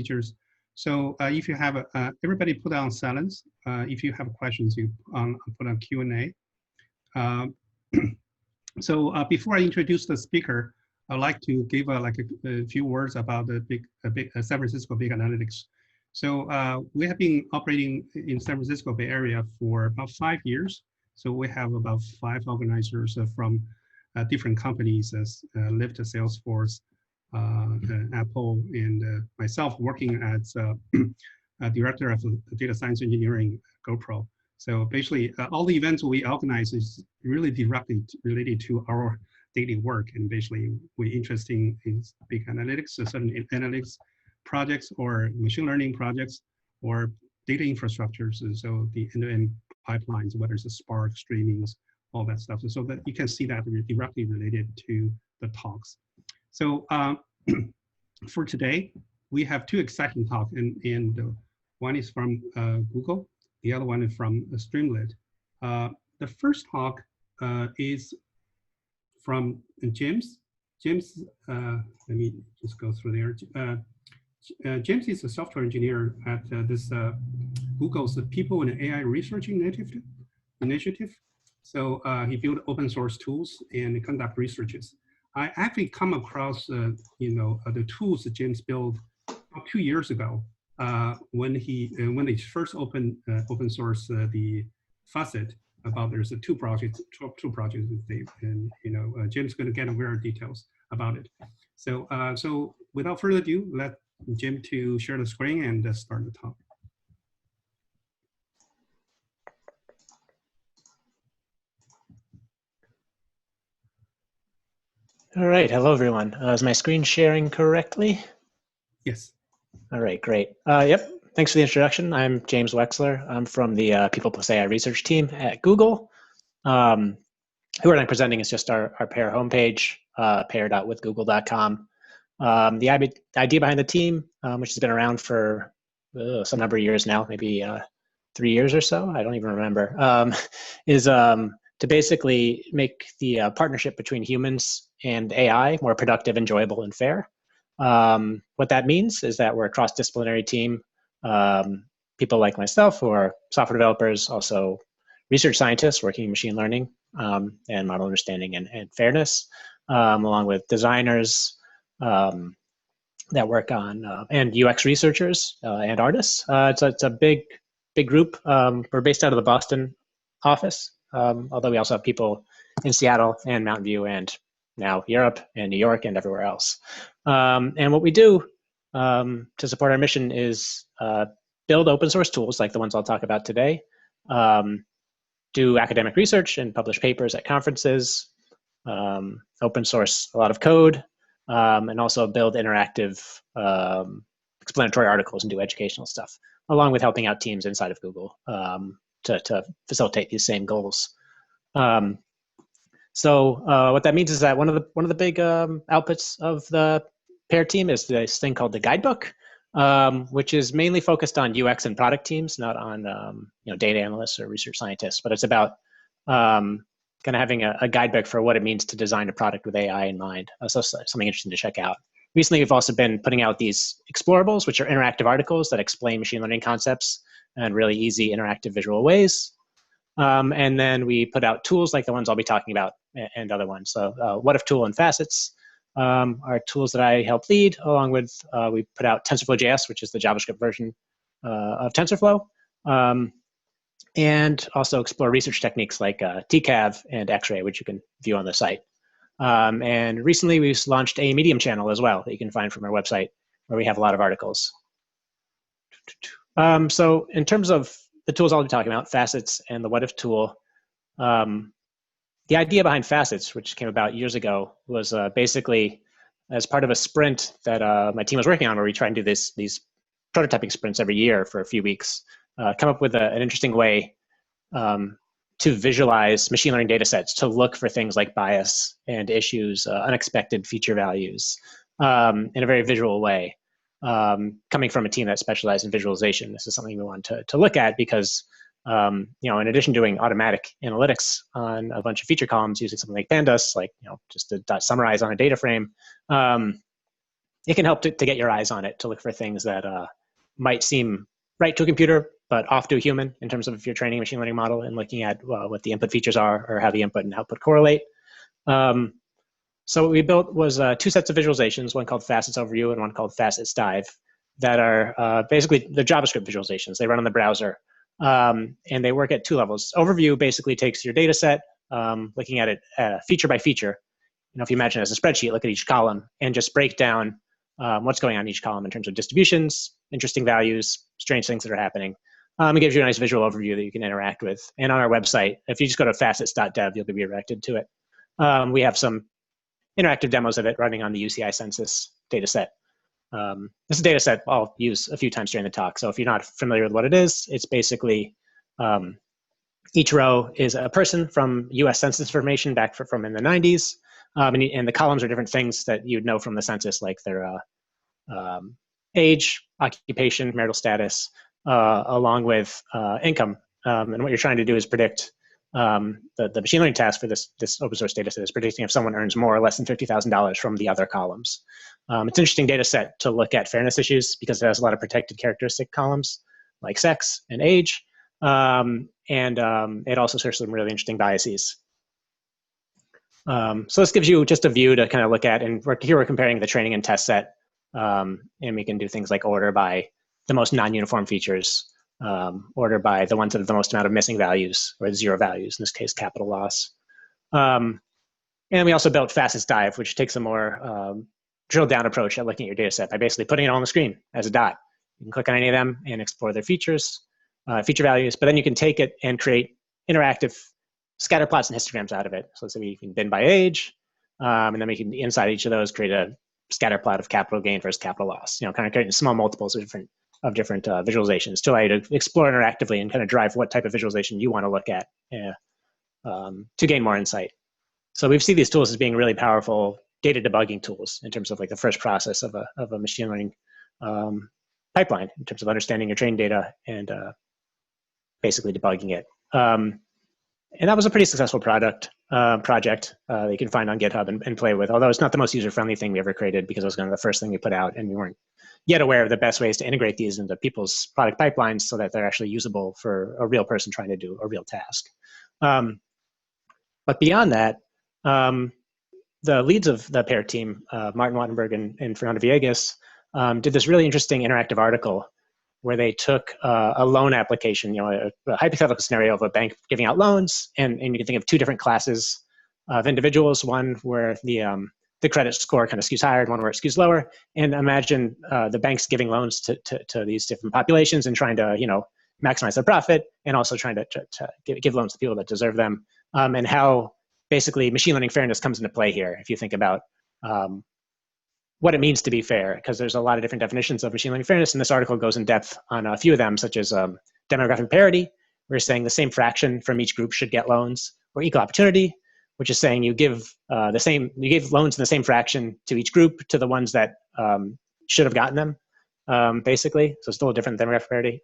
features. So if you have, everybody put on silence. If you have questions, you put on Q&A. So before I introduce the speaker, I'd like to give a few words about the San Francisco Big Analytics. So we have been operating in San Francisco Bay Area for about 5 years. So we have about 5 organizers from different companies, as Lyft, Salesforce, Apple, and myself working as director of data science engineering GoPro. So basically, all the events we organize is really directly related to our daily work, and basically we're interested in big analytics, certain analytics projects, or machine learning projects, or data infrastructures. And so the end-to-end pipelines, whether it's a Spark, streamings, all that stuff. So that you can see that directly related to the talks. So for today, we have 2 exciting talks, and one is from Google, the other one is from Streamlit. The first talk is from James. James, let me just go through there. James is a software engineer at this Google's People and AI Research Initiative. So he built open source tools and conduct researches. I actually come across, the tools that James built about 2 years ago when they first open source the Facet. About there's 2 projects that they, and Jim's going to get more details about it. So so without further ado, let Jim to share the screen and start the talk. All right, hello everyone. Is my screen sharing correctly? Yes. All right, great. Yep, thanks for the introduction. I'm James Wexler. I'm from the People Plus AI research team at Google. Who I'm presenting is just our pair homepage, pair.withgoogle.com. The idea behind the team, which has been around for some number of years now, maybe 3 years or so, I don't even remember, is to basically make the partnership between humans and AI more productive, enjoyable, and fair. What that means is that we're a cross-disciplinary team. People like myself who are software developers, also research scientists working in machine learning and model understanding and fairness, along with designers that work on, and UX researchers and artists. It's a big group. We're based out of the Boston office, although we also have people in Seattle and Mountain View and now Europe and New York and everywhere else. And what we do to support our mission is build open source tools like the ones I'll talk about today, do academic research and publish papers at conferences, open source a lot of code, and also build interactive explanatory articles and do educational stuff, along with helping out teams inside of Google to facilitate these same goals. So what that means is that one of the big outputs of the pair team is this thing called the guidebook, which is mainly focused on UX and product teams, not on data analysts or research scientists. But it's about kind of having a guidebook for what it means to design a product with AI in mind. So something interesting to check out. Recently, we've also been putting out these explorables, which are interactive articles that explain machine learning concepts in really easy interactive visual ways. And then we put out tools like the ones I'll be talking about and other ones. So What-If Tool and Facets are tools that I help lead, along with we put out TensorFlow.js, which is the JavaScript version of TensorFlow, and also explore research techniques like TCAV and X-ray, which you can view on the site. And recently we've launched a Medium channel as well that you can find from our website, where we have a lot of articles. So in terms of the tools I'll be talking about, Facets and the What-If tool, the idea behind Facets, which came about years ago, was basically as part of a sprint that my team was working on, where we try and do these prototyping sprints every year for a few weeks, come up with an interesting way to visualize machine learning data sets, to look for things like bias and issues, unexpected feature values in a very visual way. Coming from a team that specialized in visualization, this is something we want to look at because, in addition to doing automatic analytics on a bunch of feature columns using something like Pandas, like just to summarize on a data frame, it can help to get your eyes on it, to look for things that might seem right to a computer, but off to a human in terms of if you're training a machine learning model and looking at what the input features are or how the input and output correlate. So what we built was 2 sets of visualizations, one called Facets Overview and one called Facets Dive, that are basically the JavaScript visualizations. They run on the browser, and they work at 2 levels. Overview basically takes your data set, looking at it feature by feature. If you imagine it as a spreadsheet, look at each column and just break down what's going on in each column in terms of distributions, interesting values, strange things that are happening. It gives you a nice visual overview that you can interact with. And on our website, if you just go to facets.dev, you'll be redirected to it. We have some interactive demos of it running on the UCI census data set. This is a data set I'll use a few times during the talk. So if you're not familiar with what it is, it's basically each row is a person from US census information back from in the 90s. And the columns are different things that you'd know from the census, like their age, occupation, marital status, along with income. And what you're trying to do is predict the machine learning task for this open source data set is predicting if someone earns more or less than $50,000 from the other columns. It's an interesting data set to look at fairness issues because it has a lot of protected characteristic columns like sex and age. It also shows some really interesting biases. So this gives you just a view to kind of look at, and here we're comparing the training and test set, and we can do things like order by the most non-uniform features, order by the ones that have the most amount of missing values, or 0 values, in this case, capital loss. And we also built Facets Dive, which takes a more drilled down approach at looking at your data set by basically putting it on the screen as a dot. You can click on any of them and explore their features, feature values, but then you can take it and create interactive scatter plots and histograms out of it. So let's say we can bin by age, and then we can, inside each of those, create a scatter plot of capital gain versus capital loss, kind of creating small multiples of different visualizations to allow you to explore interactively and kind of drive what type of visualization you want to look at to gain more insight. So we see these tools as being really powerful data debugging tools in terms of like the first process of a machine learning pipeline in terms of understanding your trained data and basically debugging it. And that was a pretty successful project that you can find on GitHub and play with, although it's not the most user-friendly thing we ever created because it was kind of the first thing we put out, and we weren't yet aware of the best ways to integrate these into people's product pipelines so that they're actually usable for a real person trying to do a real task. But beyond that, the leads of the pair team, Martin Wattenberg and Fernando Villegas, did this really interesting interactive article where they took a loan application, a hypothetical scenario of a bank giving out loans, and you can think of 2 different classes of individuals, one where the credit score kind of skews higher and one where it skews lower, and imagine the banks giving loans to these different populations and trying to, maximize their profit and also trying to give loans to people that deserve them, and how basically machine learning fairness comes into play here if you think about what it means to be fair, because there's a lot of different definitions of machine learning fairness, and this article goes in depth on a few of them, such as demographic parity. We're saying the same fraction from each group should get loans, or equal opportunity, which is saying you give loans in the same fraction to each group to the ones that should have gotten them, basically. So it's still a different demographic parity.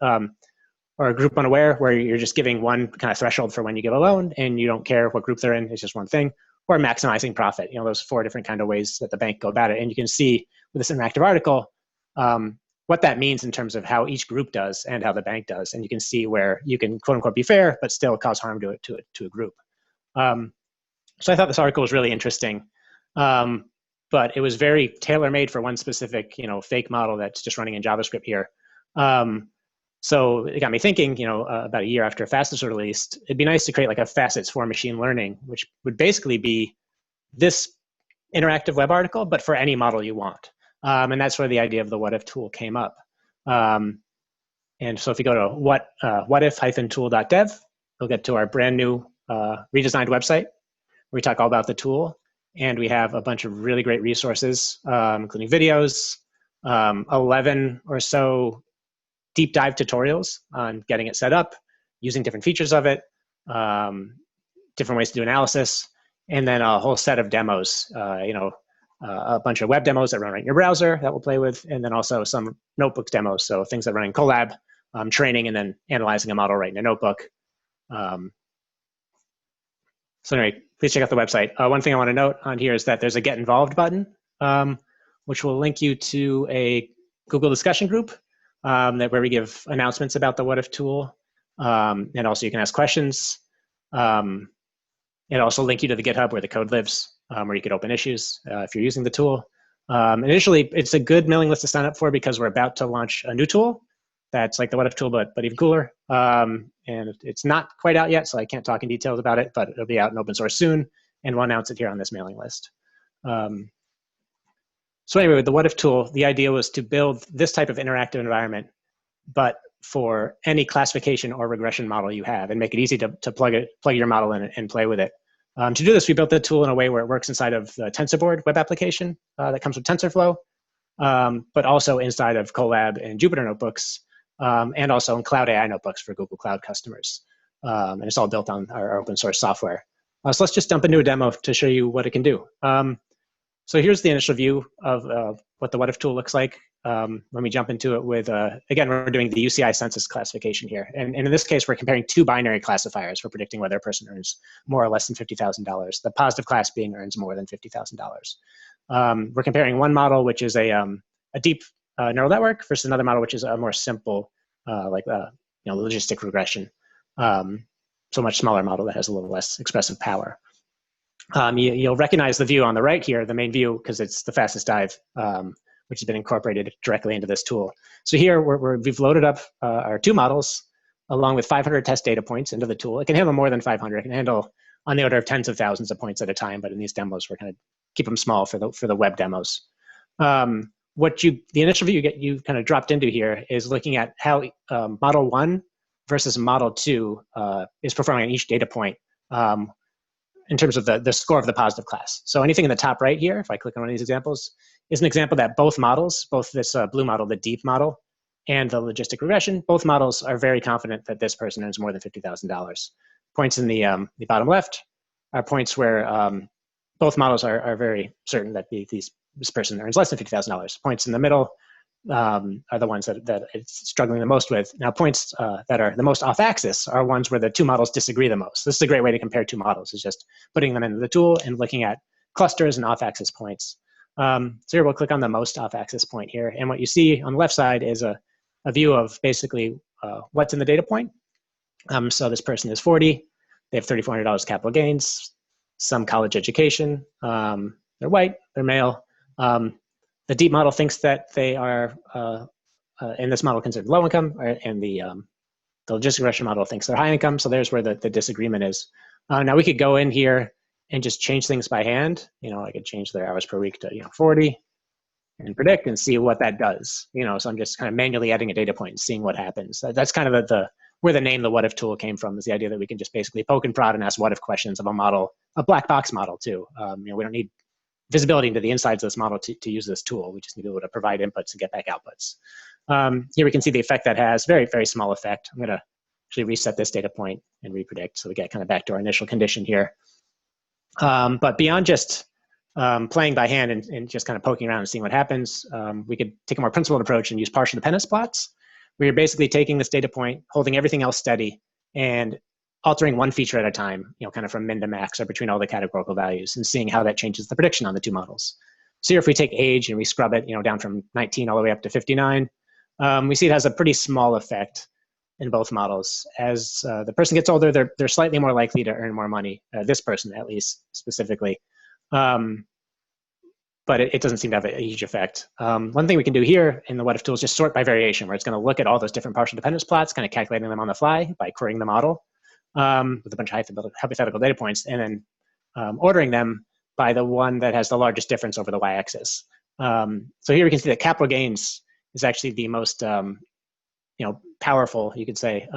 Or a group unaware, where you're just giving one kind of threshold for when you give a loan, and you don't care what group they're in; it's just one thing. Or maximizing profit. Those 4 different kind of ways that the bank go about it. And you can see with this interactive article what that means in terms of how each group does and how the bank does. And you can see where you can quote unquote be fair, but still cause harm to a group. So I thought this article was really interesting, but it was very tailor-made for one specific, fake model that's just running in JavaScript here. So it got me thinking, about a year after Facets was released, it'd be nice to create like a Facets for machine learning, which would basically be this interactive web article, but for any model you want. And that's where the idea of the What-If tool came up. And so if you go to whatif-tool.dev, you'll get to our brand new redesigned website where we talk all about the tool. And we have a bunch of really great resources, including videos, 11 or so deep dive tutorials on getting it set up, using different features of it, different ways to do analysis, and then a whole set of demos, a bunch of web demos that run right in your browser that we'll play with, and then also some notebooks demos, so things that run in Colab, training and then analyzing a model right in a notebook. So anyway, please check out the website. One thing I want to note on here is that there's a Get Involved button, which will link you to a Google discussion group where we give announcements about the What-If tool. And also you can ask questions. It'll also link you to the GitHub where the code lives, where you could open issues if you're using the tool. Initially, it's a good mailing list to sign up for because we're about to launch a new tool that's like the What-If tool, but even cooler. And it's not quite out yet, so I can't talk in details about it, but it'll be out in open source soon, and we'll announce it here on this mailing list. So anyway, with the What-If tool, the idea was to build this type of interactive environment, but for any classification or regression model you have, and make it easy to plug your model in and play with it. To do this, we built the tool in a way where it works inside of the TensorBoard web application that comes with TensorFlow, but also inside of Colab and Jupyter notebooks, and also in Cloud AI notebooks for Google Cloud customers. And it's all built on our open source software. So let's just jump into a demo to show you what it can do. So here's the initial view of what the What-If tool looks like. Let me jump into it with, again, we're doing the UCI census classification here. And in this case, we're comparing two binary classifiers for predicting whether a person earns more or less than $50,000, the positive class being earns more than $50,000. We're comparing one model, which is a deep neural network, versus another model, which is a more simple, logistic regression. So much smaller model that has a little less expressive power. You'll recognize the view on the right here, the main view, because it's the fastest dive, which has been incorporated directly into this tool. So here we've loaded up our two models along with 500 test data points into the tool. It can handle more than 500. It can handle on the order of tens of thousands of points at a time, but in these demos, we're going to keep them small for the web demos. The initial view you kind of dropped into here is looking at how model 1 versus model 2 is performing on each data point in terms of the score of the positive class. So anything in the top right here, if I click on one of these examples, is an example that both models, both this blue model, the deep model, and the logistic regression, both models are very confident that this person earns more than $50,000. Points in the bottom left are points where both models are very certain that this person earns less than $50,000. Points in the middle are the ones that it's struggling the most with. Now, points that are the most off-axis are ones where the two models disagree the most. This is a great way to compare two models, is just putting them into the tool and looking at clusters and off-axis points. So here we'll click on the most off-axis point here. And what you see on the left side is a view of basically what's in the data point. So this person is 40. They have $3,400 capital gains, some college education. They're white, they're male. The deep model thinks that they are, in this model, considered low income, and the logistic regression model thinks they're high income. So there's where the disagreement is. Now we could go in here and just change things by hand. I could change their hours per week to 40 and predict and see what that does. So I'm just kind of manually adding a data point and seeing what happens. That's kind of where the name the What-If tool came from, is the idea that we can just basically poke and prod and ask what-if questions of a model, a black box model too. We don't need visibility into the insides of this model to use this tool. We just need to be able to provide inputs and get back outputs. Here we can see the effect that has, very, very small effect. I'm going to actually reset this data point and repredict, so we get kind of back to our initial condition here. But beyond just playing by hand and just kind of poking around and seeing what happens, we could take a more principled approach and use partial dependence plots, where you're basically taking this data point, holding everything else steady, and altering one feature at a time, kind of from min to max or between all the categorical values, and seeing how that changes the prediction on the two models. So here, if we take age and we scrub it, down from 19 all the way up to 59, we see it has a pretty small effect in both models. As the person gets older, they're slightly more likely to earn more money, this person at least specifically. But it doesn't seem to have a huge effect. One thing we can do here in the What-If tool is just sort by variation, where it's going to look at all those different partial dependence plots, kind of calculating them on the fly by querying the model with a bunch of hypothetical data points, and then ordering them by the one that has the largest difference over the y-axis. So here we can see that capital gains is actually the most powerful, you could say,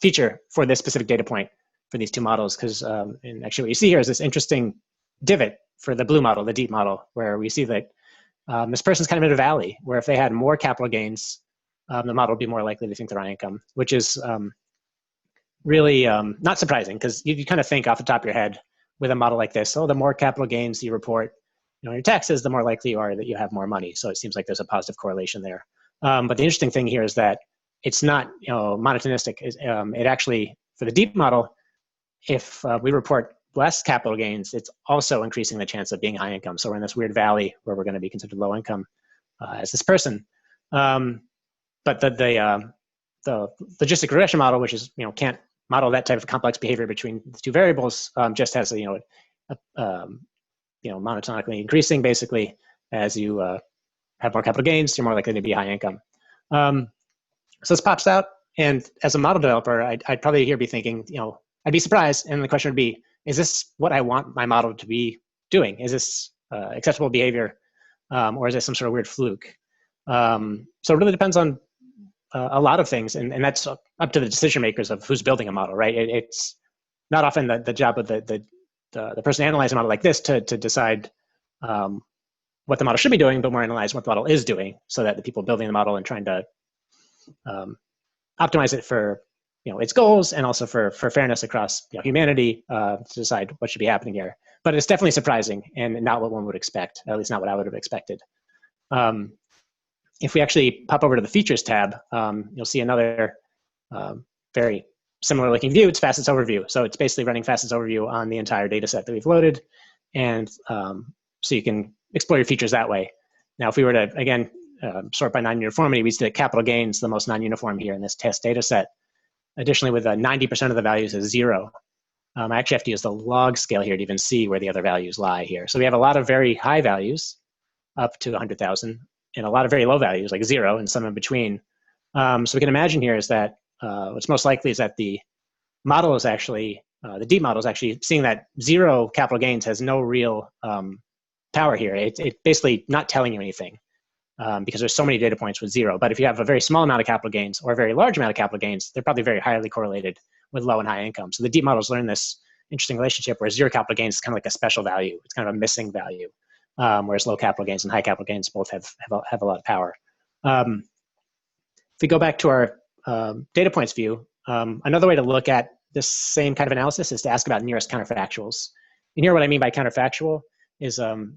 feature for this specific data point for these two models. Because and actually what you see here is this interesting divot for the blue model, the deep model, where we see that this person's kind of in a valley, where if they had more capital gains, the model would be more likely to think they're high income, which is really not surprising, because you kind of think off the top of your head with a model like this, the more capital gains you report your taxes, the more likely you are that you have more money. So it seems like there's a positive correlation there. But the interesting thing here is that it's not monotonistic. It actually, for the deep model, if we report less capital gains, it's also increasing the chance of being high income. So we're in this weird valley where we're going to be considered low income as this person. But the logistic regression model, which is, can't model that type of complex behavior between the two variables, just has monotonically increasing basically as you have more capital gains, you're more likely to be high income. So this pops out, and as a model developer, I'd probably here be thinking, I'd be surprised, and the question would be, is this what I want my model to be doing? Is this acceptable behavior, or is this some sort of weird fluke? So it really depends on a lot of things, and that's up to the decision makers of who's building a model, right? It's not often the job of the person analyzing a model like this to decide what the model should be doing, but more analyze what the model is doing, so that the people building the model and trying to optimize it for its goals, and also for fairness across humanity, to decide what should be happening here. But it's definitely surprising and not what one would expect, at least not what I would have expected. If we actually pop over to the Features tab, you'll see another very similar looking view. It's Facets Overview. So it's basically running Facets Overview on the entire data set that we've loaded. And so you can explore your features that way. Now, if we were to, again, sort by non-uniformity, we see that capital gains the most non-uniform here in this test data set. Additionally, with 90% of the values is 0. I actually have to use the log scale here to even see where the other values lie here. So we have a lot of very high values up to 100,000, and a lot of very low values like 0 and some in between. So we can imagine here is that what's most likely is that the model is actually, the deep model is actually seeing that 0 capital gains has no real power here. It's basically not telling you anything. Because there's so many data points with 0. But if you have a very small amount of capital gains or a very large amount of capital gains, they're probably very highly correlated with low and high income. So the deep models learn this interesting relationship where 0 capital gains is kind of like a special value. It's kind of a missing value, whereas low capital gains and high capital gains both have a lot of power. If we go back to our data points view, another way to look at this same kind of analysis is to ask about nearest counterfactuals. And here what I mean by counterfactual is a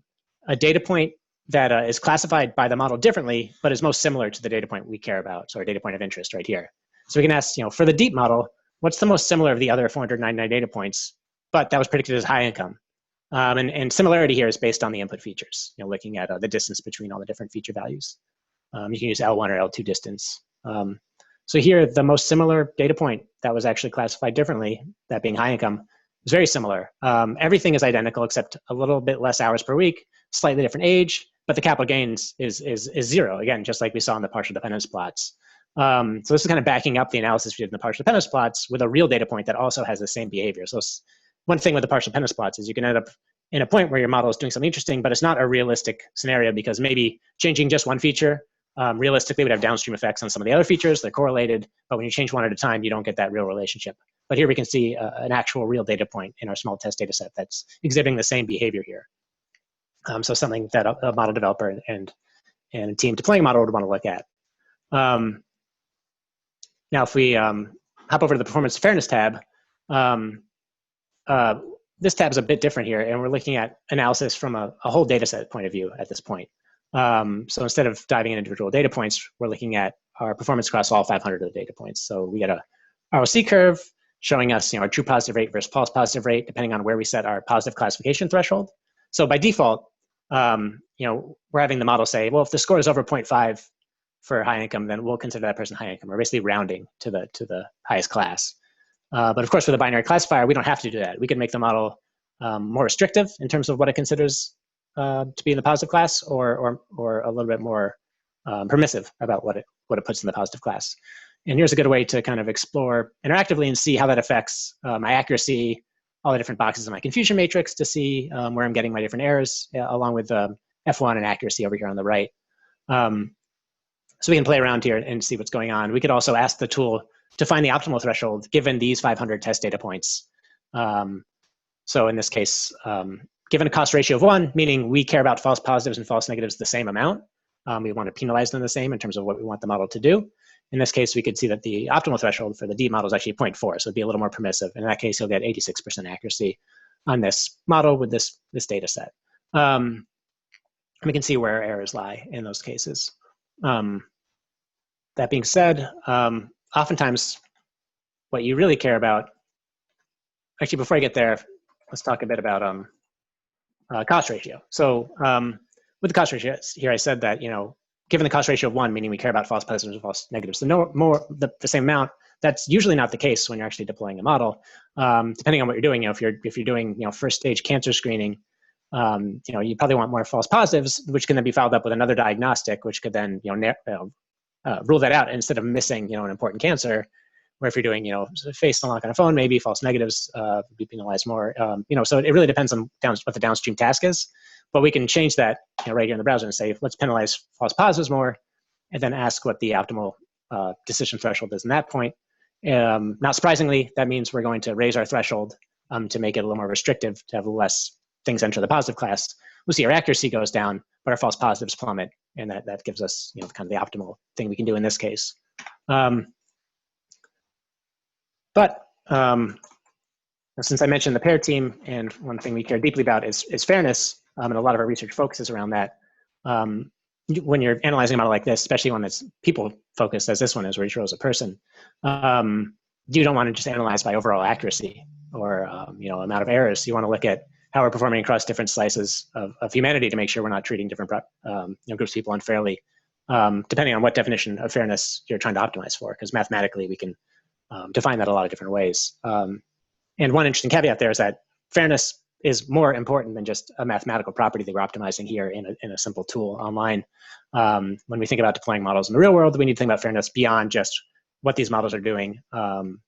data point that is classified by the model differently, but is most similar to the data point we care about, so our data point of interest right here. So we can ask, for the deep model, what's the most similar of the other 499 data points, but that was predicted as high income? And similarity here is based on the input features, looking at the distance between all the different feature values. You can use L1 or L2 distance. So here, the most similar data point that was actually classified differently, that being high income, is very similar. Everything is identical except a little bit less hours per week, slightly different age, but the capital gains is 0, again, just like we saw in the partial dependence plots. So this is kind of backing up the analysis we did in the partial dependence plots with a real data point that also has the same behavior. So one thing with the partial dependence plots is you can end up in a point where your model is doing something interesting, but it's not a realistic scenario because maybe changing just one feature realistically would have downstream effects on some of the other features. They're correlated, but when you change one at a time, you don't get that real relationship. But here we can see an actual real data point in our small test data set that's exhibiting the same behavior here. So something that a model developer and a team deploying a model would want to look at. Now, if we hop over to the performance fairness tab, this tab is a bit different here, and we're looking at analysis from a whole data set point of view at this point. So instead of diving into individual data points, we're looking at our performance across all 500 of the data points. So we get a ROC curve showing us our true positive rate versus false positive rate, depending on where we set our positive classification threshold. So by default, we're having the model say, well, if the score is over 0.5 for high income, then we'll consider that person high income. We're basically rounding to the highest class. But of course, with a binary classifier, we don't have to do that. We can make the model more restrictive in terms of what it considers to be in the positive class, or a little bit more permissive about what it puts in the positive class. And here's a good way to kind of explore interactively and see how that affects my accuracy, all the different boxes in my confusion matrix to see where I'm getting my different errors, along with F1 and accuracy over here on the right. So we can play around here and see what's going on. We could also ask the tool to find the optimal threshold given these 500 test data points. So in this case, given a cost ratio of 1, meaning we care about false positives and false negatives the same amount, we want to penalize them the same in terms of what we want the model to do. In this case, we could see that the optimal threshold for the deep model is actually 0.4, so it'd be a little more permissive. In that case, you'll get 86% accuracy on this model with this data set. We can see where errors lie in those cases. That being said, oftentimes what you really care about, actually before I get there, let's talk a bit about cost ratio. So with the cost ratio here, I said that, given the cost ratio of 1, meaning we care about false positives and false negatives, the same amount, that's usually not the case when you're actually deploying a model. Depending on what you're doing, if you're doing first stage cancer screening, you probably want more false positives, which can then be followed up with another diagnostic, which could then rule that out instead of missing an important cancer. Where if you're doing face unlock on a phone, maybe false negatives be penalized more. So it really depends on what the downstream task is. But we can change that right here in the browser and say, let's penalize false positives more, and then ask what the optimal decision threshold is in that point. Not surprisingly, that means we're going to raise our threshold to make it a little more restrictive, to have less things enter the positive class. We'll see our accuracy goes down, but our false positives plummet, and that gives us kind of the optimal thing we can do in this case. But since I mentioned the pair team, and one thing we care deeply about is fairness, and a lot of our research focuses around that. When you're analyzing a model like this, especially one that's people-focused, as this one is, where you chose a person, you don't want to just analyze by overall accuracy or amount of errors. You want to look at how we're performing across different slices of humanity to make sure we're not treating different groups of people unfairly, depending on what definition of fairness you're trying to optimize for, because mathematically we can define that a lot of different ways. And one interesting caveat there is that fairness is more important than just a mathematical property that we're optimizing here in a simple tool online. When we think about deploying models in the real world, we need to think about fairness beyond just what these models are doing, and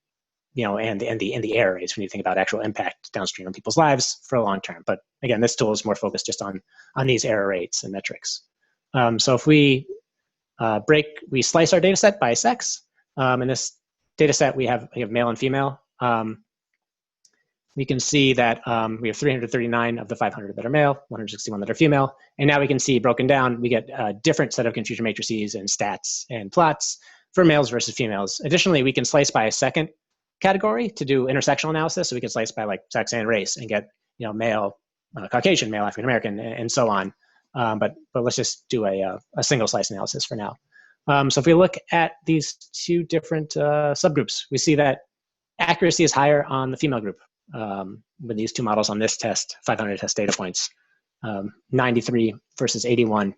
the error rates. We need to think about actual impact downstream on people's lives for a long term. But again, this tool is more focused just on these error rates and metrics. So if we slice our data set by sex. In this data set, we have male and female. We can see that we have 339 of the 500 that are male, 161 that are female. And now we can see broken down, we get a different set of confusion matrices and stats and plots for males versus females. Additionally, we can slice by a second category to do intersectional analysis. So we can slice by like sex and race and get male Caucasian, male African-American, and so on. But let's just do a single slice analysis for now. So if we look at these two different subgroups, we see that accuracy is higher on the female group with these two models on this test, 500 test data points, 93 versus 81.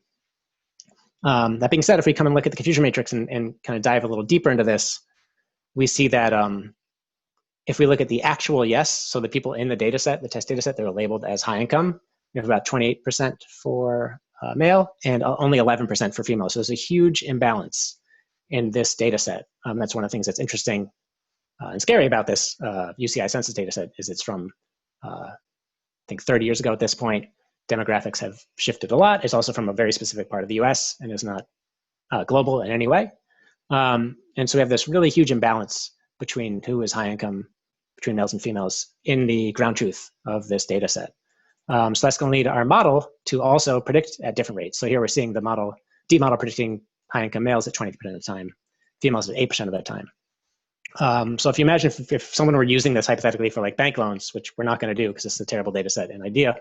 That being said, if we come and look at the confusion matrix and kind of dive a little deeper into this, we see that if we look at the actual yes, so the people in the data set, the test data set, they were labeled as high income. We have about 28% for male and only 11% for female. So there's a huge imbalance in this data set. That's one of the things that's interesting and scary about this UCI census data set is it's from, I think 30 years ago at this point. Demographics have shifted a lot. It's also from a very specific part of the US and is not global in any way. And so we have this really huge imbalance between who is high income, between males and females in the ground truth of this data set. So that's going to lead our model to also predict at different rates. So here we're seeing the model, deep model predicting high income males at 20% of the time, females at 8% of the time. So if you imagine if someone were using this hypothetically for like bank loans, which we're not going to do because it's a terrible data set and idea,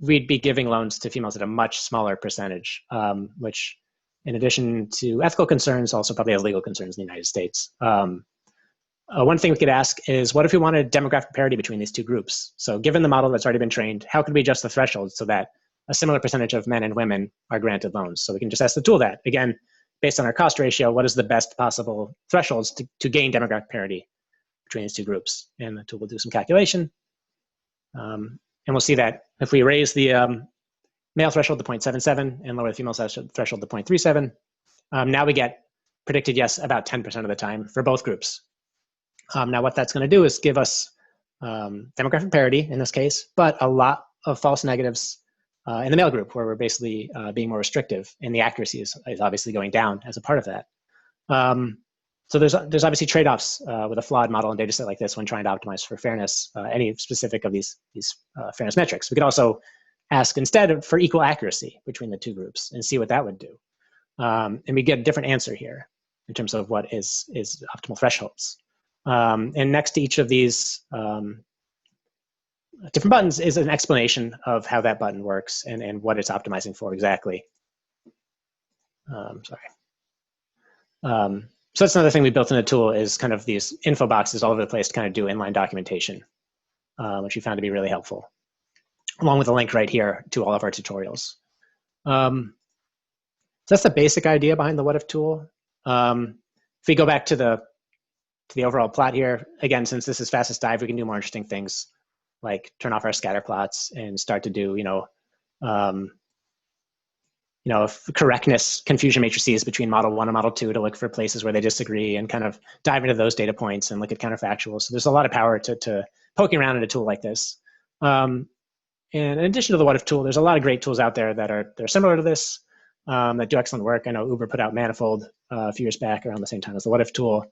we'd be giving loans to females at a much smaller percentage, which in addition to ethical concerns, also probably has legal concerns in the United States. One thing we could ask is, what if we wanted demographic parity between these two groups? So given the model that's already been trained, how could we adjust the threshold so that a similar percentage of men and women are granted loans? So we can just ask the tool that. Again, based on our cost ratio, what is the best possible thresholds to gain demographic parity between these two groups? And the tool will do some calculation. And we'll see that if we raise the male threshold to 0.77 and lower the female threshold to 0.37, now we get predicted yes about 10% of the time for both groups. Now what that's going to do is give us demographic parity in this case, but a lot of false negatives in the male group, where we're basically being more restrictive, and the accuracy is obviously going down as a part of that. So there's obviously trade-offs with a flawed model and data set like this when trying to optimize for fairness, any specific of these fairness metrics. We could also ask instead for equal accuracy between the two groups and see what that would do. And we get a different answer here in terms of what is optimal thresholds. And next to each of these different buttons is an explanation of how that button works and what it's optimizing for exactly. So that's another thing we built in the tool is kind of these info boxes all over the place to kind of do inline documentation. which we found to be really helpful, along with a link right here to all of our tutorials. So that's the basic idea behind the What-If tool. If we go back to the overall plot here, again, since this is fastest dive, we can do more interesting things like turn off our scatter plots and start to do, correctness confusion matrices between model 1 and model 2 to look for places where they disagree and kind of dive into those data points and look at counterfactuals. So there's a lot of power to poking around in a tool like this. And in addition to the What-If tool, there's a lot of great tools out there that are similar to this, that do excellent work. I know Uber put out Manifold a few years back around the same time as the What-If tool.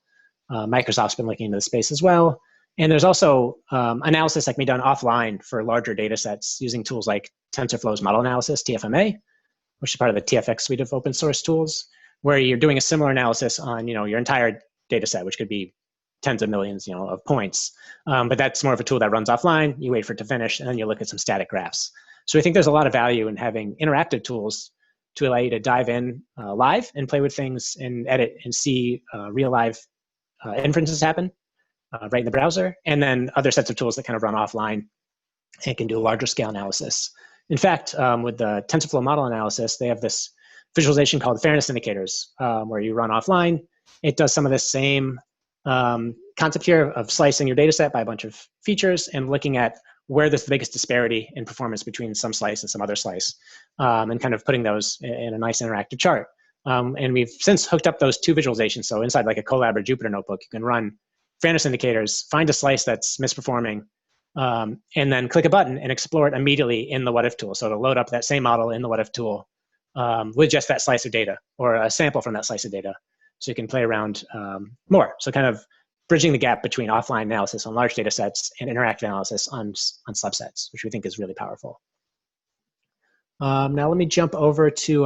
Microsoft's been looking into the space as well. And there's also analysis that can be done offline for larger data sets using tools like TensorFlow's model analysis, TFMA, which is part of the TFX suite of open source tools, where you're doing a similar analysis on your entire data set, which could be tens of millions of points. But that's more of a tool that runs offline. You wait for it to finish, and then you look at some static graphs. So I think there's a lot of value in having interactive tools to allow you to dive in live and play with things and edit and see real live inferences happen right in the browser, and then other sets of tools that kind of run offline and can do a larger scale analysis. In fact, with the TensorFlow model analysis, they have this visualization called fairness indicators, where you run offline. It does some of the same concept here of slicing your data set by a bunch of features and looking at where there's the biggest disparity in performance between some slice and some other slice, and kind of putting those in a nice interactive chart. And we've since hooked up those two visualizations. So inside like a Colab or Jupyter notebook, you can run fairness indicators, find a slice that's misperforming, and then click a button and explore it immediately in the What-If tool. So it'll load up that same model in the What-If tool with just that slice of data or a sample from that slice of data. So you can play around more. So kind of bridging the gap between offline analysis on large data sets and interactive analysis on subsets, which we think is really powerful. Now let me jump over to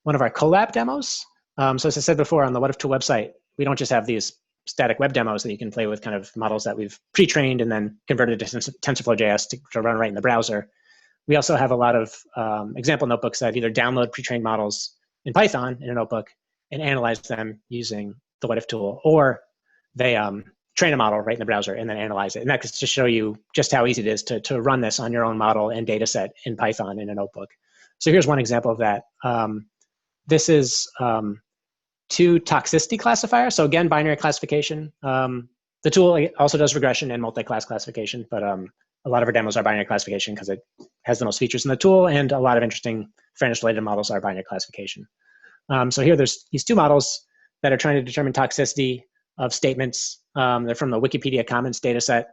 one of our Colab demos. So as I said before, on the What-If tool website, we don't just have these static web demos that you can play with, kind of models that we've pre-trained and then converted to TensorFlow.js to run right in the browser. We also have a lot of example notebooks that either download pre-trained models in Python in a notebook and analyze them using the What-If tool, or they train a model right in the browser and then analyze it. And that's to show you just how easy it is to run this on your own model and data set in Python in a notebook. So here's one example of that. This is two toxicity classifier. So again, binary classification. The tool also does regression and multi-class classification, but a lot of our demos are binary classification because it has the most features in the tool, and a lot of interesting fairness-related models are binary classification. So here there's these two models that are trying to determine toxicity of statements. They're from the Wikipedia Commons data set.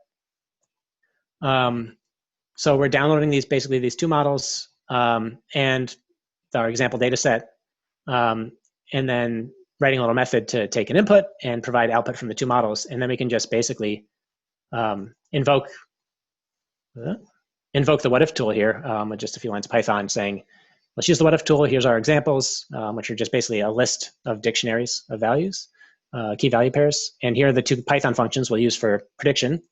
So we're downloading these two models and our example data set, and then writing a little method to take an input and provide output from the two models. And then we can just basically invoke the What-If tool here with just a few lines of Python saying, let's use the What-If tool. Here's our examples, which are just basically a list of dictionaries of values, key value pairs. And here are the two Python functions we'll use for prediction.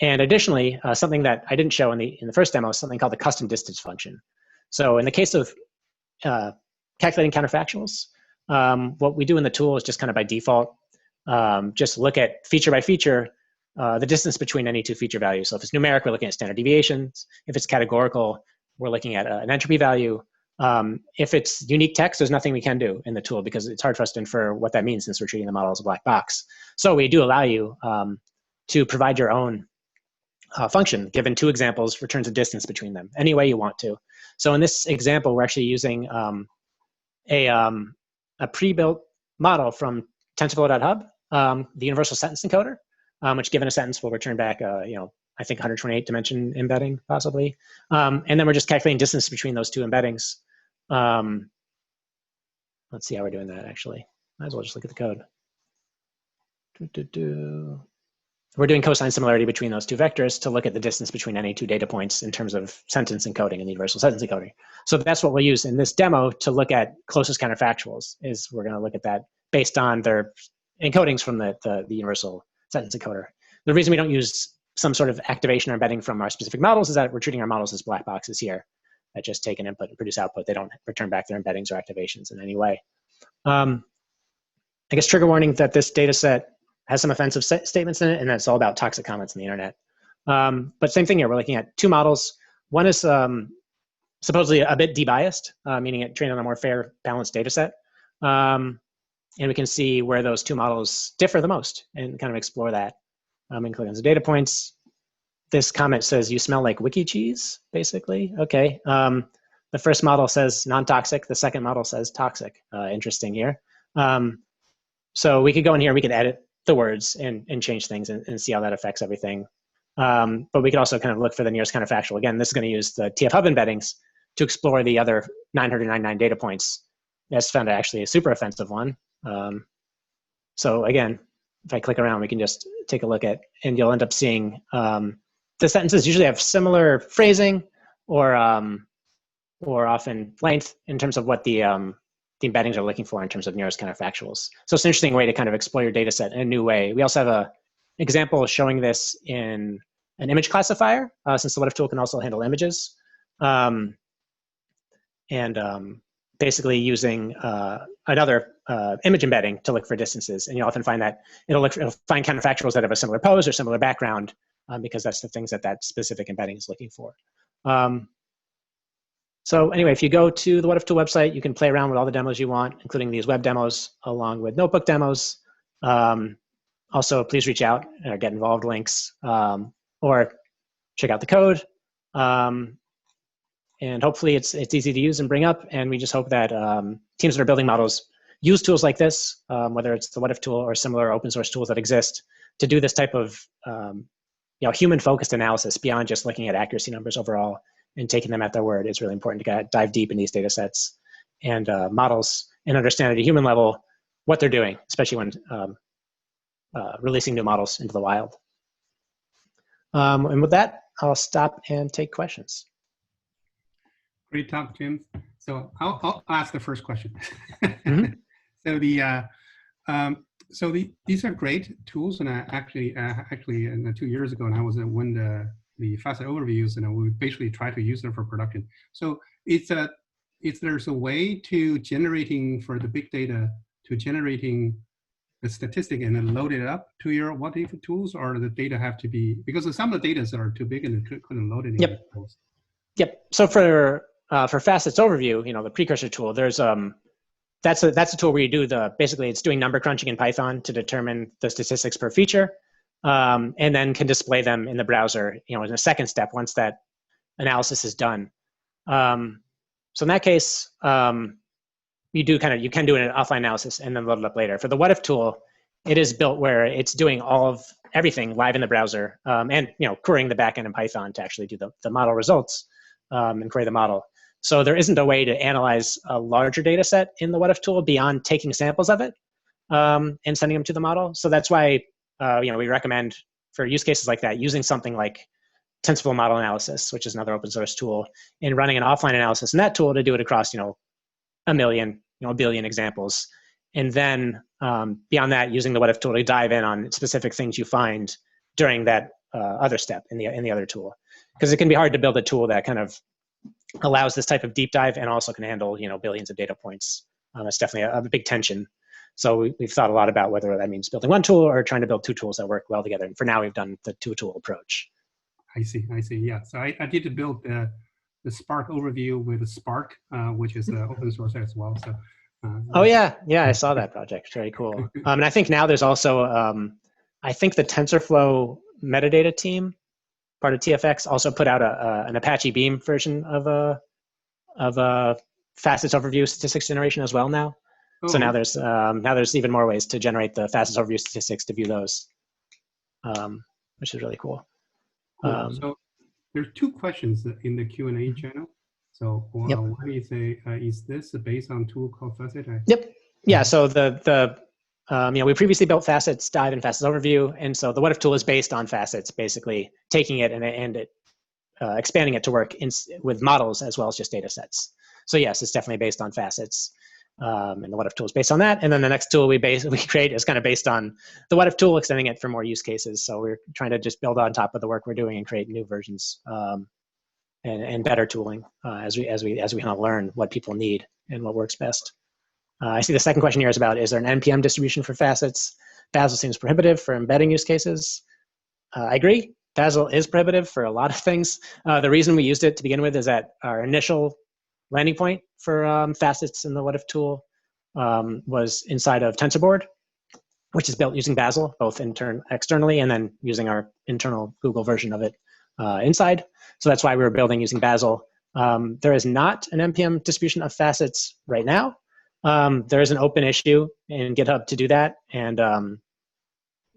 And additionally, something that I didn't show in the first demo is something called the custom distance function. So in the case of calculating counterfactuals, what we do in the tool is just kind of by default, just look at feature by feature, the distance between any two feature values. So if it's numeric, we're looking at standard deviations. If it's categorical, we're looking at an entropy value. If it's unique text, there's nothing we can do in the tool because it's hard for us to infer what that means since we're treating the model as a black box. So we do allow you to provide your own function, given two examples, returns a distance between them, any way you want to. So in this example, we're actually using a pre-built model from TensorFlow.hub, the universal sentence encoder, which given a sentence will return back, I think 128 dimension embedding possibly. And then we're just calculating distance between those two embeddings. Let's see how we're doing that actually. Might as well just look at the code. We're doing cosine similarity between those two vectors to look at the distance between any two data points in terms of sentence encoding and the universal sentence encoding. So that's what we'll use in this demo to look at closest counterfactuals, is we're going to look at that based on their encodings from the universal sentence encoder. The reason we don't use some sort of activation or embedding from our specific models is that we're treating our models as black boxes here that just take an input and produce output. They don't return back their embeddings or activations in any way. I guess trigger warning that this data set has some offensive statements in it, and that's all about toxic comments on the internet. But same thing here. We're looking at two models. One is supposedly a bit debiased, meaning it trained on a more fair, balanced data set. And we can see where those two models differ the most and kind of explore that. And click on the data points. This comment says, you smell like wiki cheese, basically. Okay. The first model says non-toxic. The second model says toxic. Interesting here. So we could go in here, we could edit the words and change things and see how that affects everything. But we could also kind of look for the nearest counterfactual. Again, this is going to use the TF Hub embeddings to explore the other 999 data points. That's found actually a super offensive one. So again, if I click around, we can just take a look at, and you'll end up seeing the sentences usually have similar phrasing or often length in terms of what the embeddings are looking for in terms of nearest counterfactuals. So it's an interesting way to kind of explore your data set in a new way. We also have an example showing this in an image classifier, since the What-If tool can also handle images. Basically using another image embedding to look for distances. And you'll often find that it'll find counterfactuals that have a similar pose or similar background, because that's the things that specific embedding is looking for. So anyway, if you go to the What-If tool website, you can play around with all the demos you want, including these web demos along with notebook demos. Also, please reach out or get involved links, or check out the code. And hopefully it's easy to use and bring up. And we just hope that teams that are building models use tools like this, whether it's the What-If tool or similar open source tools that exist, to do this type of human-focused analysis beyond just looking at accuracy numbers overall and taking them at their word. It's really important to dive deep in these data sets and models and understand at a human level what they're doing, especially when releasing new models into the wild. And with that, I'll stop and take questions. Great talk, Jim. So I'll ask the first question. Mm-hmm. So these are great tools, and I actually 2 years ago, and I was when the facet overviews, and we basically try to use them for production. So there's a way to generating for the big data to generating the statistic and then load it up to your What-If tools, or the data have to be, because some of the data are too big and couldn't load it in the tools. Yep. So for Facets overview, the precursor tool, there's that's a tool where you do basically it's doing number crunching in Python to determine the statistics per feature, and then can display them in the browser, in a second step once that analysis is done. So in that case, you can do an offline analysis and then load it up later. For the What-If tool, it is built where it's doing all of everything live in the browser, and querying the backend in Python to actually do the model results and query the model. So there isn't a way to analyze a larger data set in the What-If tool beyond taking samples of it and sending them to the model. So that's why we recommend for use cases like that using something like TensorFlow model analysis, which is another open source tool, and running an offline analysis in that tool to do it across a million, a billion examples. And then beyond that, using the What-If tool to dive in on specific things you find during that other step in the other tool. Because it can be hard to build a tool that kind of allows this type of deep dive and also can handle billions of data points. It's definitely a big tension. So we've thought a lot about whether that means building one tool or trying to build two tools that work well together. And for now, we've done the two-tool approach. I see. Yeah. So I did build the Spark overview with Spark, which is open source as well. So. Oh yeah, I saw that project. Very cool. And I think now there's also, I think the TensorFlow metadata team, part of TFX, also put out an Apache Beam version of a Facets overview statistics generation as well now. Oh. So now there's even more ways to generate the Facets overview statistics to view those, which is really cool. Cool. So there's two questions in the Q&A channel. So one is is this based on a tool called Facet? Yep. Yeah. So we previously built Facets Dive and Facets Overview, and so the What-If tool is based on Facets, basically taking it and expanding it to work with models as well as just data sets. So yes, it's definitely based on Facets, and the What-If tool is based on that. And then the next tool we create is kind of based on the What-If tool, extending it for more use cases. So we're trying to just build on top of the work we're doing and create new versions and better tooling as we kind of learn what people need and what works best. I see the second question here is about, is there an NPM distribution for Facets? Bazel seems prohibitive for embedding use cases. I agree. Bazel is prohibitive for a lot of things. The reason we used it to begin with is that our initial landing point for facets in the What-If tool was inside of TensorBoard, which is built using Bazel, both externally, and then using our internal Google version of it inside. So that's why we were building using Bazel. There is not an NPM distribution of facets right now. There is an open issue in GitHub to do that, and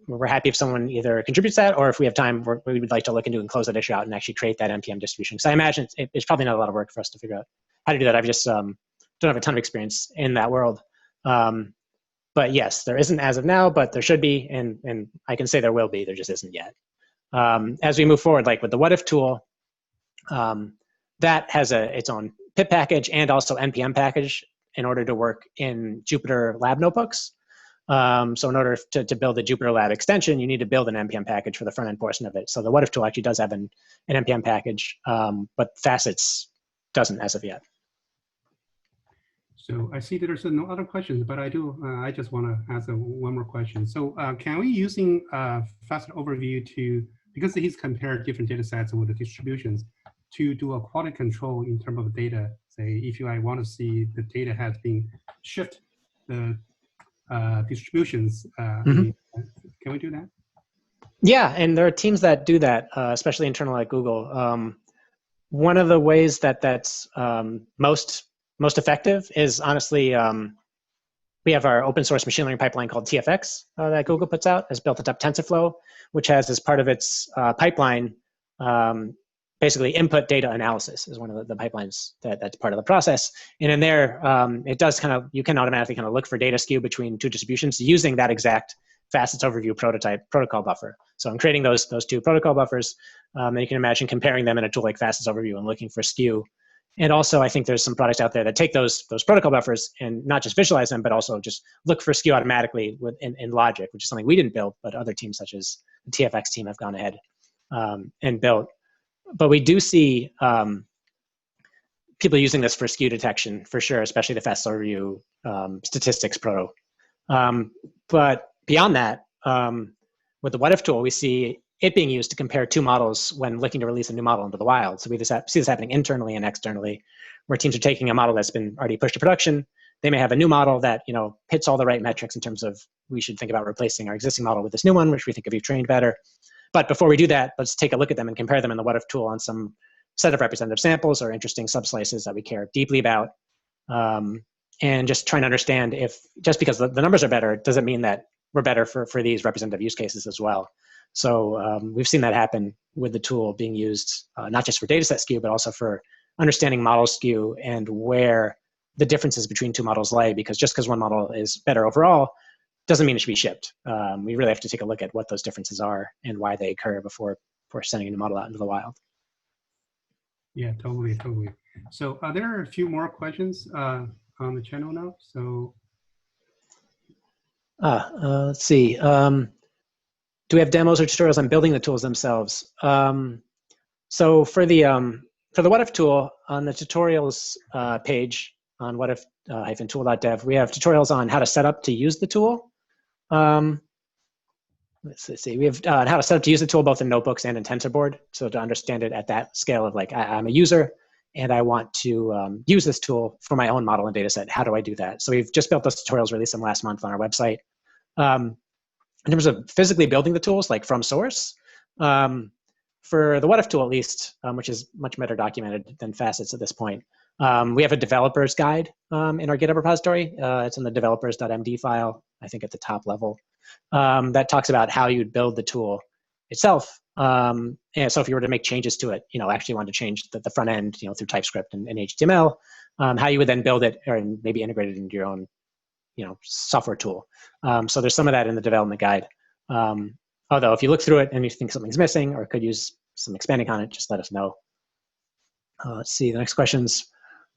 we're happy if someone either contributes that, or if we have time, we would like to look into and close that issue out and actually create that NPM distribution. So I imagine it's probably not a lot of work for us to figure out how to do that. I've just don't have a ton of experience in that world. But yes, there isn't as of now, but there should be, and I can say there will be, there just isn't yet. As we move forward, like with the What-If tool, that has its own pip package and also NPM package in order to work in Jupyter Lab notebooks. So in order to build the Jupyter Lab extension, you need to build an NPM package for the front end portion of it. So the What-If tool actually does have an NPM package, but Facets doesn't as of yet. So I see that there's no other questions, but I just want to ask one more question. So can we using Facet overview because he's compared different data sets with the distributions, to do a quality control in terms of data? Say, if I want to see the data has been shifted, the distributions, can we do that? Yeah, and there are teams that do that, especially internal at Google. One of the ways that's most effective is honestly, we have our open source machine learning pipeline called TFX that Google puts out, has built atop TensorFlow, which has as part of its pipeline, basically input data analysis is one of the pipelines that's part of the process. And in there, it does you can automatically look for data skew between two distributions using that exact Facets overview protocol buffer. So I'm creating those two protocol buffers, and you can imagine comparing them in a tool like Facets overview and looking for skew. And also, I think there's some products out there that take those protocol buffers and not just visualize them, but also just look for skew automatically in logic, which is something we didn't build, but other teams such as the TFX team have gone ahead and built. But we do see people using this for skew detection for sure, especially the Facets overview statistics proto. But beyond that, with the What-If tool, we see it being used to compare two models when looking to release a new model into the wild. So we see this happening internally and externally, where teams are taking a model that's been already pushed to production. They may have a new model that hits all the right metrics in terms of we should think about replacing our existing model with this new one, which we think if you've trained better. But before we do that, let's take a look at them and compare them in the What-If tool on some set of representative samples or interesting subslices that we care deeply about. And just trying to understand if just because the numbers are better, does it mean that we're better for these representative use cases as well. So we've seen that happen with the tool being used, not just for dataset skew, but also for understanding model skew and where the differences between two models lie, because just because one model is better overall doesn't mean it should be shipped. We really have to take a look at what those differences are and why they occur before sending a new model out into the wild. Yeah, totally. So there are a few more questions on the channel now. So let's see. Do we have demos or tutorials on building the tools themselves? So for the What-If tool, on the tutorials page on whatif-tool.dev, we have tutorials on how to set up to use the tool. Let's see. We have how to set up to use the tool both in notebooks and in TensorBoard. So to understand it at that scale of I'm a user and I want to use this tool for my own model and data set. How do I do that? So we've just built those tutorials, released them last month on our website. In terms of physically building the tools, like from source, for the What-If tool at least, which is much better documented than Facets at this point, we have a developer's guide in our GitHub repository. It's in the developers.md file, I think at the top level, that talks about how you'd build the tool itself. And so if you were to make changes to it, actually want to change the front end, through TypeScript and HTML, how you would then build it or maybe integrate it into your own software tool. So there's some of that in the development guide. Although if you look through it and you think something's missing or could use some expanding on it, just let us know. Let's see, the next questions.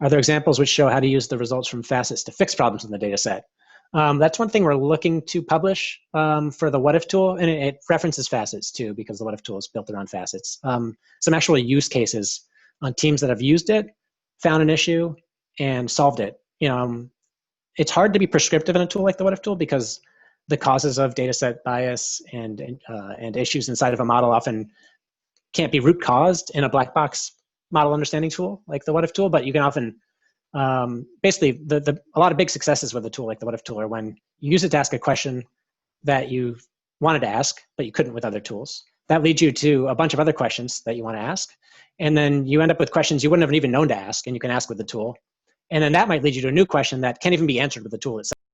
Are there examples which show how to use the results from Facets to fix problems in the data set? That's one thing we're looking to publish for the What-If tool, and it references Facets too, because the What-If tool is built around Facets. Some actual use cases on teams that have used it, found an issue, and solved it. It's hard to be prescriptive in a tool like the What-If tool because the causes of dataset bias and issues inside of a model often can't be root caused in a black box model understanding tool like the What-If tool, but you can often, basically, a lot of big successes with a tool like the What-If tool are when you use it to ask a question that you wanted to ask, but you couldn't with other tools. That leads you to a bunch of other questions that you want to ask. And then you end up with questions you wouldn't have even known to ask, and you can ask with the tool. And then that might lead you to a new question that can't even be answered with the tool itself.